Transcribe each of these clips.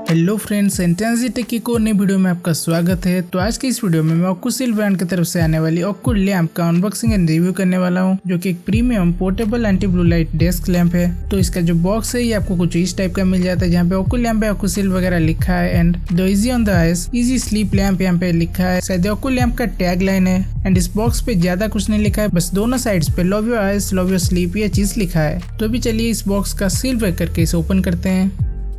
Hello friends, sentence take की core नई video में आपका स्वागत है। तो आज की इस वीडियो में मैं Ocushield ब्रांड की तरफ से आने वाली Oculamp का अनबॉक्सिंग एंड रिव्यू करने वाला हूं, जो कि एक premium portable anti blue light desk lamp है। तो इसका जो बॉक्स है ये आपको कुछ इस टाइप का मिल जाता है, जहाँ पे Oculamp है, Ocushield वगैरह लिखा है and the easy on the eyes easy sleep lamp यहाँ पे लिखा है। शायद Oculamp का टैग लाइन है एंड इस बॉक्स पे ज्यादा कुछ नहीं लिखा है, बस दोनों साइड्स पे love your eyes love your sleep ये चीज लिखा है। तो अभी चलिए इस बॉक्स का सील ब्रेक करके इसे ओपन करते हैं।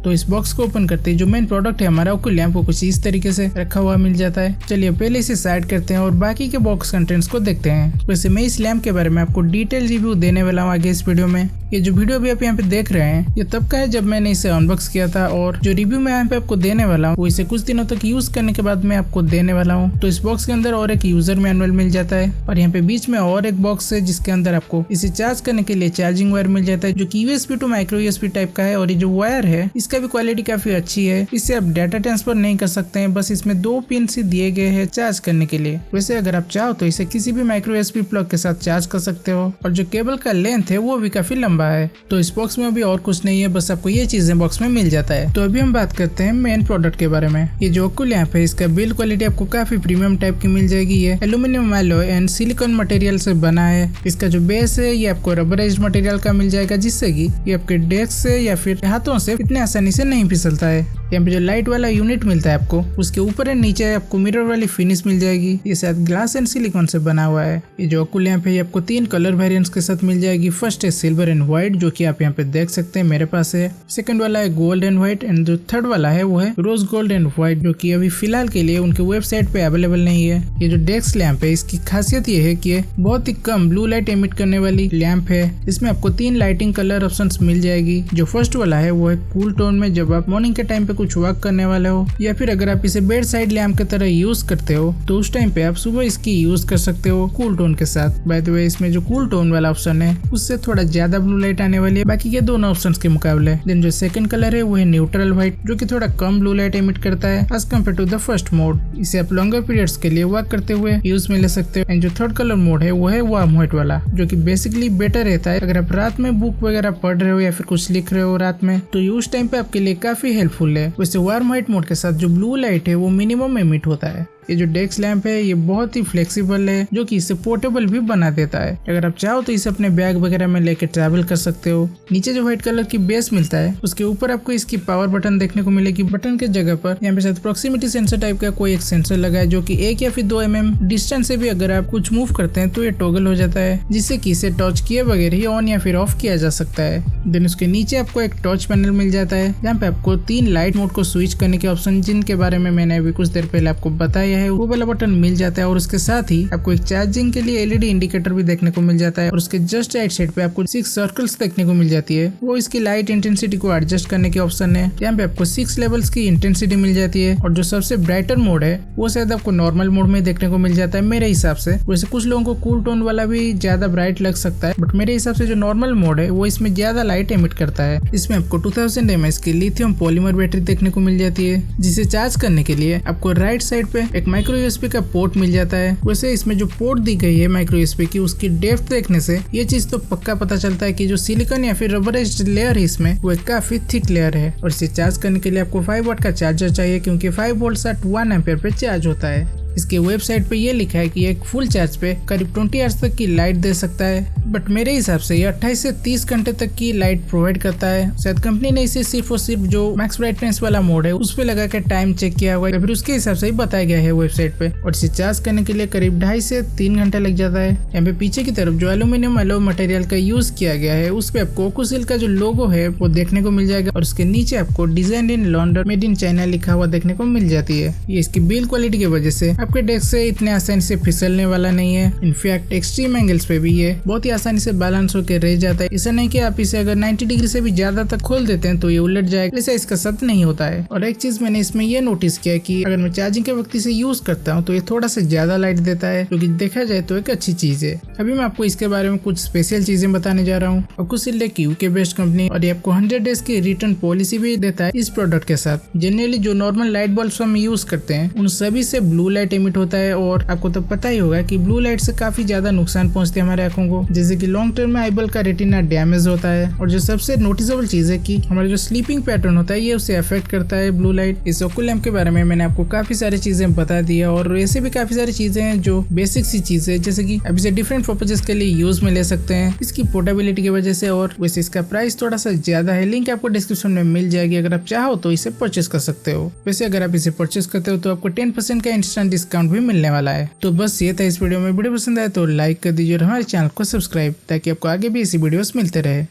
तो इस बॉक्स को ओपन करते ही जो मेन प्रोडक्ट है हमारा Oculamp को कुछ इस तरीके से रखा हुआ मिल जाता है। चलिए पहले इसे साइड करते हैं और बाकी के बॉक्स कंटेंट्स को देखते हैं। वैसे मैं इस लैंप के बारे में आपको डिटेल रिव्यू देने वाला हूँ आगे इस वीडियो में। ये जो वीडियो भी आप यहाँ पे देख रहे हैं ये तब का है जब मैंने इसे अनबॉक्स किया था, और जो रिव्यू मैं यहाँ पे आपको देने वाला हूँ वो इसे कुछ दिनों तक यूज करने के बाद मैं आपको देने वाला हूँ। तो इस बॉक्स के अंदर और एक यूजर मैनुअल मिल जाता है, और यहाँ पे बीच में और एक बॉक्स है जिसके अंदर आपको इसे चार्ज करने के लिए चार्जिंग वायर मिल जाता है, जो कि USB to micro USB type का है। और ये जो वायर है इसका भी क्वालिटी काफी अच्छी है। इससे आप डाटा ट्रांसफर नहीं कर सकते हैं, बस इसमें 2 पिन से दिए गए हैं चार्ज करने के लिए। वैसे अगर आप चाहो तो इसे किसी भी माइक्रो USB प्लग के साथ चार्ज कर सकते हो, और जो केबल का लेंथ है वो भी काफी लंबा है। तो इस बॉक्स में अभी और कुछ नहीं है, बस आपको ये चीजें बॉक्स में मिल जाता है। तो अभी हम बात करते हैं मेन प्रोडक्ट के बारे में। ये जो Oculamp है इसका बिल्ड क्वालिटी आपको काफी प्रीमियम टाइप की मिल जाएगी। ये aluminium alloy and silicon material से बना है। इसका जो बेस है ये आपको रबराइज्ड मटेरियल का मिल जाएगा, जिससे कि ये आपके डेस्क से या फिर हाथों से इतने आसानी से नहीं फिसलता है। यहाँ पे जो लाइट वाला यूनिट मिलता है आपको, उसके ऊपर एंड नीचे आपको मिरर वाली फिनिश मिल जाएगी। ये शायद ग्लास एंड सिलिकॉन से बना हुआ है। ये जो Oculamp है ये आपको 3 कलर वेरिएंट्स के साथ मिल जाएगी। फर्स्ट है सिल्वर एंड व्हाइट, जो कि आप यहाँ पे देख सकते हैं मेरे पास है। सेकंड वाला है गोल्ड एंड व्हाइट, एंड जो थर्ड वाला है वो है रोज गोल्ड एंड व्हाइट, जो कि अभी फिलहाल के लिए उनके वेबसाइट पे अवेलेबल नहीं है। ये जो डेस्क लैंप है इसकी खासियत ये है कि ये बहुत ही कम ब्लू लाइट एमिट करने वाली लैंप है। इसमें आपको 3 लाइटिंग कलर ऑप्शंस मिल जाएगी। जो फर्स्ट वाला है वो है कूल टोन में, जब आप मॉर्निंग के टाइम पे कुछ वर्क करने वाले हो, या फिर अगर आप इसे बेड साइड लैंप की तरह यूज करते हो तो उस टाइम पे आप सुबह इसकी यूज कर सकते हो कूल टोन के साथ। बाय द वे इसमें जो कूल टोन वाला ऑप्शन है उससे थोड़ा ज्यादा ब्लू लाइट आने वाली है बाकी के दोनों ऑप्शंस के मुकाबले। देन जो सेकंड कलर है वो है न्यूट्रल व्हाइट, जो कि थोड़ा कम ब्लू लाइट एमिट करता है as compared to the first mode. इसे आप लॉन्गर पीरियड्स के लिए वर्क करते हुए यूज में ले सकते हो। एंड जो थर्ड कलर मोड है वो है वार्म व्हाइट वाला, जो कि बेसिकली बेटर रहता है अगर आप रात में बुक वगैरह पढ़ रहे हो या फिर कुछ लिख रहे हो रात में, तो उस टाइम पे आपके लिए काफी हेल्पफुल है। वैसे वार्म व्हाइट मोड के साथ जो ब्लू लाइट है वो मिनिमम एमिट होता है। ये जो डेस्क लैंप है ये बहुत ही फ्लेक्सिबल है, जो कि इसे पोर्टेबल भी बना देता है। अगर आप चाहो तो इसे अपने बैग वगैरह में लेके ट्रैवल कर सकते हो। नीचे जो व्हाइट कलर की बेस मिलता है उसके ऊपर आपको इसकी पावर बटन देखने को मिलेगी। बटन के जगह पर यहाँ पे शायद प्रोक्सिमिटी सेंसर टाइप का कोई एक सेंसर लगा है, जो कि 1 या फिर 2 mm डिस्टेंस से भी अगर आप कुछ मूव करते हैं तो ये टॉगल हो जाता है, जिससे कि इसे टच किए बगैर ही ऑन या फिर ऑफ किया जा सकता है। देन उसके नीचे आपको एक टच पैनल मिल जाता है, जहाँ पे आपको 3 लाइट मोड को स्विच करने के ऑप्शन, जिनके बारे में मैंने अभी कुछ देर पहले आपको बताया है, वो वाला बटन मिल जाता है। और उसके साथ ही आपको एक चार्जिंग के लिए LED इंडिकेटर भी देखने को मिल जाता है, और उसके जस्ट राइट साइड पे आपको 6 सर्कल्स देखने को मिल जाती है। वो इसकी लाइट इंटेंसिटी को एडजस्ट करने के ऑप्शन है। यहाँ पे आपको 6 लेवल्स की इंटेंसिटी मिल जाती है, और जो सबसे ब्राइटर मोड है वो शायद आपको नॉर्मल मोड में देखने को मिल जाता है मेरे हिसाब से। वैसे कुछ लोगों को कूल टोन वाला भी ज्यादा ब्राइट लग सकता है, बट मेरे हिसाब से जो नॉर्मल मोड है वो इसमें ज्यादा लाइट एमिट करता है। इसमें आपको 2000 mAh की लिथियम पॉलीमर बैटरी देखने को मिल जाती है, जिसे चार्ज करने के लिए आपको राइट साइड पे एक माइक्रो USB का पोर्ट मिल जाता है। वैसे इसमें जो पोर्ट दी गई है माइक्रो USB की, उसकी डेप्थ देखने से ये चीज तो पक्का पता चलता है कि जो सिलिकॉन या फिर रबराइज्ड लेयर है इसमें वो काफी थिक लेयर है। और इसे चार्ज करने के लिए आपको 5 वाट का चार्जर चाहिए, क्योंकि 5 वोल्ट at 1 एम्पीयर पे चार्ज होता है। इसके वेबसाइट पे ये लिखा है कि एक फुल चार्ज पे करीब 20 आवर्स तक की लाइट दे सकता है, बट मेरे हिसाब से ये 28 से 30 घंटे तक की लाइट प्रोवाइड करता है। शायद कंपनी ने इसे सिर्फ और सिर्फ जो मैक्स ब्राइटनेस वाला मोड है उस पे लगा के टाइम चेक किया हुआ है, फिर उसके हिसाब से ही बताया गया है वेबसाइट पे। और इसे चार्ज करने के लिए करीब 2.5 से 3 घंटे लग जाता है। यहाँ पे पीछे की तरफ जो एल्यूमिनियम एलॉय मटेरियल का यूज किया गया है उस पे आपको Ocushield का जो लोगो है वो देखने को मिल जाएगा, और उसके नीचे आपको design in London made in China लिखा हुआ देखने को मिल जाती है। ये इसकी बिल्ड क्वालिटी की वजह से आपके डेस्क से इतने आसानी से फिसलने वाला नहीं है। इनफैक्ट एक्सट्रीम एंगल्स पे भी ये बहुत ही आसानी से बैलेंस होकर रह जाता है। ऐसा नहीं कि आप इसे अगर 90 डिग्री से भी ज्यादा तक खोल देते हैं तो ये उलट जाएगा, ऐसा इसका सत्य नहीं होता है। और एक चीज मैंने इसमें ये नोटिस किया कि अगर मैं चार्जिंग के वक्त इसे यूज करता हूँ तो ये थोड़ा सा ज्यादा लाइट देता है, जो कि देखा जाए तो एक अच्छी चीज है। अभी मैं आपको इसके बारे में कुछ स्पेशल चीजें बताने जा रहा हूँ। Ocushield एक UK बेस्ड कंपनी, और ये आपको 100 डेज की रिटर्न पॉलिसी भी देता है इस प्रोडक्ट के साथ। जनरली जो नॉर्मल लाइट बल्ब हम यूज करते हैं उन सभी से ब्लू लाइट लिमिट होता है और आपको तो पता ही होगा कि ब्लू लाइट से काफी ज्यादा नुकसान पहुंचते हैं हमारे आंखों को, जैसे कि लॉन्ग टर्म में आईबॉल का रेटिना डैमेज होता है। और जो सबसे नोटिसेबल चीज है कि हमारा जो स्लीपिंग पैटर्न होता है ये उसे अफेक्ट करता है ब्लू लाइट। इस ओकुलैम्प के बारे में मैंने आपको काफी सारी चीजें बता दी है और ऐसे भी काफी सारी चीजें हैं जो बेसिक सी चीजें है, जैसे कि आप इसे डिफरेंट पर्पजेस के लिए यूज में ले सकते हैं इसकी पोर्टेबिलिटी की वजह से। और वैसे इसका प्राइस थोड़ा सा ज्यादा है, लिंक आपको डिस्क्रिप्शन में मिल जाएगी, अगर आप चाहो तो इसे परचेस कर सकते हो। वैसे अगर आप इसे परचेस करते हो तो आपको 10% का इंस्टेंट डिस्काउंट भी मिलने वाला है। तो बस ये था इस वीडियो में। वीडियो पसंद आए तो लाइक कर दीजिए और हमारे चैनल को सब्सक्राइब, ताकि आपको आगे भी ऐसी वीडियोस मिलते रहे।